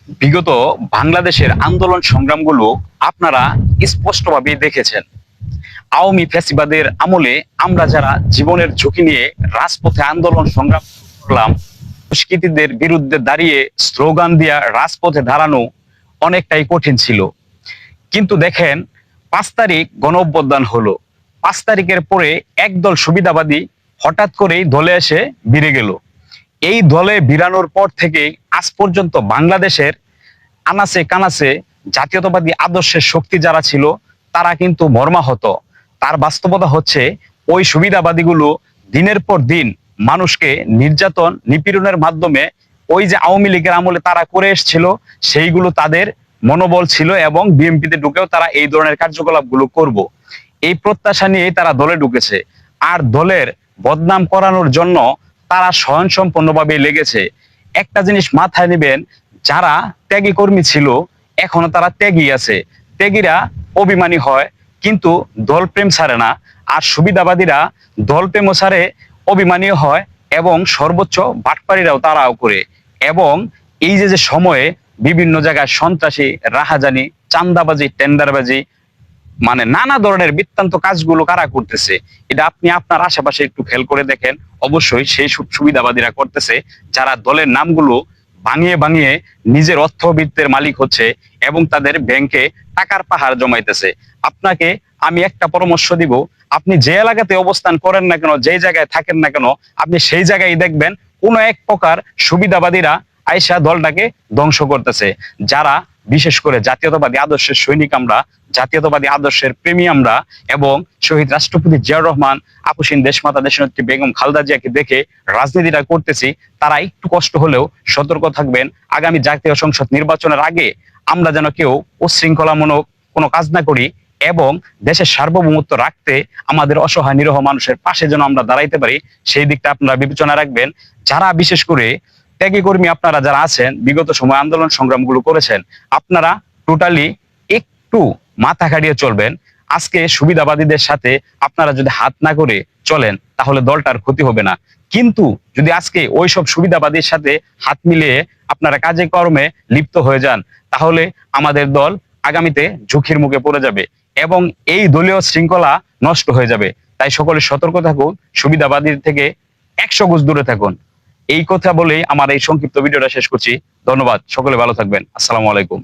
বিগত বাংলাদেশের আন্দোলন সংগ্রামগুলো আপনারা স্পষ্টভাবে দেখেছেন। আওয়ামী ফ্যাসিবাদের আমলে আমরা যারা জীবনের ঝুঁকি নিয়ে রাজপথে আন্দোলন সংগ্রাম করলাম, দুষ্কৃতীদের বিরুদ্ধে দাঁড়িয়ে স্লোগান দিয়া রাজপথে দাঁড়ানো অনেকটাই কঠিন ছিল। কিন্তু দেখেন, 5 তারিখ গণ অভ্যুত্থান হলো। 5 তারিখের পরে একদল সুবিধাবাদী হঠাৎ করেই দলে এসে ভিড়ে গেল। এই দলে ভিড়ানোর পর থেকে আজ পর্যন্ত বাংলাদেশের আনাচে কানাচে জাতীয়তাবাদী আদর্শের শক্তি যারা ছিল তারা কিন্তু মর্মাহত। তার বাস্তবতা হচ্ছে ওই সুবিধাবাদীগুলো দিনের পর দিন মানুষকে নির্যাতন নিপীড়নের মাধ্যমে ওই যে আওয়ামী লীগের আমলে তারা করে এসেছিল সেইগুলো তাদের মনোবল ছিল, এবং বিএনপিতে ঢুকেও তারা এই ধরনের কার্যকলাপগুলো করব, এই প্রত্যাশা নিয়েই তারা দলে ঢুকেছে। আর দলের বদনাম করানোর জন্য তারা স্বয়ংসম্পূর্ণভাবে লেগেছে। একটা জিনিস মাথায় নেবেন, যারা ত্যাগী কর্মী ছিল এখনো তারা ত্যাগী আছে। ত্যাগীরা অভিমানী হয় কিন্তু দলপ্রেম ছাড়ে না, আর সুবিধাবাদীরা দলপ্রেমও ছাড়ে, অভিমানীও হয়, এবং সর্বোচ্চ বাটপাড়িরাও তারাও করে। এবং এই যে যে সময়ে বিভিন্ন জায়গায় সন্ত্রাসী, রাহাজানি, চাঁদাবাজি, টেন্ডারবাজি, মানে নানা ধরনের বৃত্তান্ত কাজগুলো কারা করতেছে, এটা আপনি আপনার আশেপাশে একটু খেয়াল করে দেখেন। অবশ্যই সেই সুবিধাবাদীরা করতেছে, যারা দলের নামগুলো ভাঙিয়ে ভাঙিয়ে নিজের অর্থবিত্তের মালিক হচ্ছে এবং তাদের ব্যাংকে টাকার পাহাড় জমাইতেছে। আপনাকে আমি একটা পরামর্শ দিব, আপনি যে এলাকাতে অবস্থান করেন না কেন, যে জায়গায় থাকেন না কেন, আপনি সেই জায়গায় দেখবেন কোনো এক প্রকার সুবিধাবাদীরা আইসা দলটাকে ধ্বংস করতেছে। যারা বিশেষ করে জাতীয়তাবাদী আদর্শের সৈনিক আমরা, জাতীয়তাবাদী আদর্শের প্রেমী আমরা, এবং শহীদ রাষ্ট্রপতি জিয়াউর রহমান, আপসীন দেশমাতা দেশনেত্রী বেগম খালেদা জিয়াকে দেখে রাজনীতিটা করতেছি, তারা একটু কষ্ট হলেও সতর্ক থাকবেন। আগামী জাতীয় সংসদ নির্বাচনের আগে আমরা যেন কেউ উচ্ছৃঙ্খলামূলক কোনো কাজ না করি, এবং দেশের সার্বভৌমত্ব রাখতে আমাদের অসহায় নিরহ মানুষের পাশে যেন আমরা দাঁড়াইতে পারি, সেই দিকটা আপনারা বিবেচনা রাখবেন। যারা বিশেষ করে ত্যাগী কর্মী আপনারা যারা আছেন, বিগত সময় আন্দোলন সংগ্রামগুলো করেছেন, আপনারা টোটালি একটু মাথা খাটিয়ে চলবেন। আজকে সুবিধাবাদীদের সাথে আপনারা যদি হাত না করে চলেন তাহলে দলটার ক্ষতি হবে না। কিন্তু যদি আজকে ওই সব সুবিধাবাদীর সাথে হাত মিলিয়ে আপনারা কাজে কর্মে লিপ্ত হয়ে যান, তাহলে আমাদের দল আগামীতে ঝুঁকির মুখে পড়ে যাবে এবং এই দলীয় শৃঙ্খলা নষ্ট হয়ে যাবে। তাই সকলে সতর্ক থাকুন, সুবিধাবাদীর থেকে 100 গজ দূরে থাকুন। এই কথা বলেই আমার এই সংক্ষিপ্ত ভিডিওটা শেষ করছি। ধন্যবাদ, সকলে ভালো থাকবেন। আসসালামু আলাইকুম।